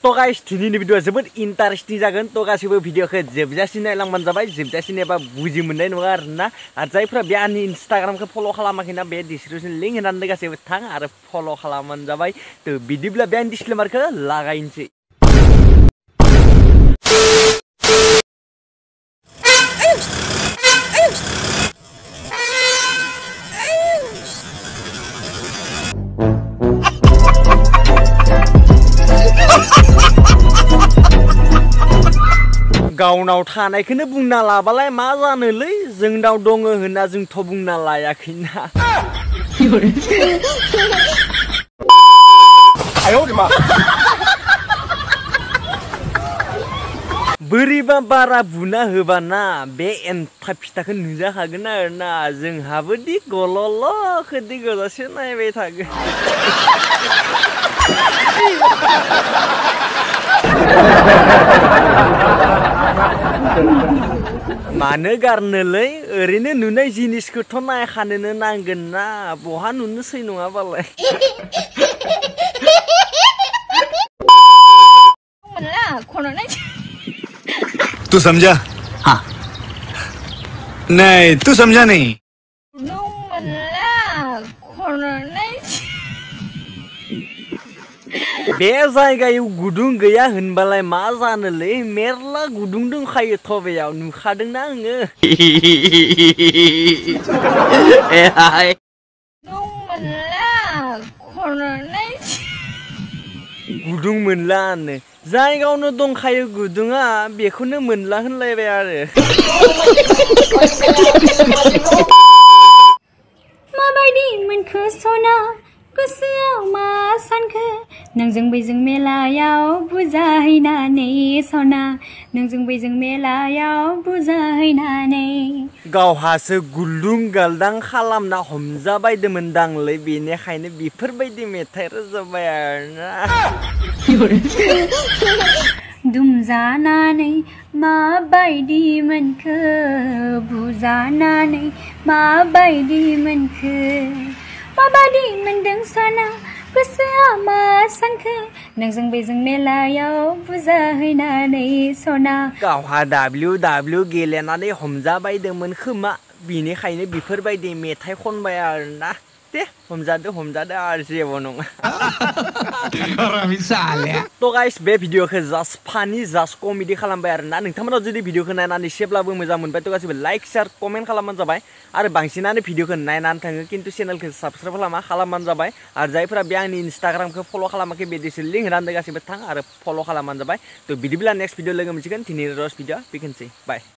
तो गाइस दिनैनि भिडिअआ जोबोद इन्टारेस्टिं जागोन तो गासिबो भिडिअखौ जोबजासिम नायलांबानो जाबाय जोबजासिम नायबा बुजि मोननाय नङा आरोना आरो जायफ्रा बे आंनि इन्स्टाग्रामखौ फल' खालामाखैना बे डिसक्रिपसन लिंक होनानै गासैबो थां आरो फल' खालामबानो जाबाय तो बिदिब्ला बे आं डिसक्लेमारखौ लागायनोसै। गावनाव थानायखौनो बुंना लाबालाय मा जानोलै जोंनाव दङ होनना जोंथ' बुंना लायाखैना। बोरैबा बारा बुना होबाना बे एन्थाब फिथाखौ नुजाखागोन आरोना जोंहाबोदि गल'ल'खौदि गोजासे नायबाय थागोन। मानो गारनोलै ओरैनो नुनाय जिनिसखौथ' नायखानोनो नांगोन ना बहा नुनोसै नङाबालाय। तू समझा? हाँ नहीं तू समझा नहीं। बे जायगायाव गुदुं गैया होनबालाय मा जानोलै मेरला गुदुं दंखायोथ' बेयाव नुखादोंना आङो। गुदुं मोनलानो जायगायावनो दंखायो गुदुङा बेखौनो मोनला होनलायबाय आरो। माबायदि मोनखो सना गोसोआव मा सानखो नोंजों बैजों मेलायाव बुजाहैनानै सना नोंजों बैजों मेलायाव बुजाहैनानै गावहासो गुलुं गालदां खालामना हमजाबायदोंमोनदांलै बेनिखायनो बेफोरबायदि मेथाइ रोजाबबाय आरोना। दुमजानानै माबायदि मोनखो बुजानानै माबायदि मोनखो माबायदि मोनदों सना गोसोआ मा सानखो नोंजों बैजों मेलायाव बुजाहैनानै सना। गावहा WW गेलेनानै हमजाबायदोंमोन खोमा बेनिखायनो बेफोरबायदि मेथाइ खनबाय आरोना। दे हमजादो आरो जेबो नङा। तो गाइस बे भिडिअखौ जास्ट फानि जास्ट कमेडि खालामबाय आरोना नोंथांमोनाव जुदि भिडिअखौ नायनानै एसेब्लाबो मोजां मोनबाय तो गासिबो लाइक शेयार कमेन्ट खालामबानो जाबाय आरो बांसिनानो भिडिअखौ नायनानै थाङो खिन्थु चेनेलखौ साबस्क्राइब खालामबानो जाबाय आरो जायफोरा बे आंनि इन्स्टाग्रामखौ फल' खालामाखै बे लिंक होनानै गासिबो थां आरो फल' खालामबानो जाबाय। तो बिदिब्ला नेक्स्ट भिडिअ लोगो मोनसिगोन दिनैनि रस भिडिअ बेखिनिसै बाय।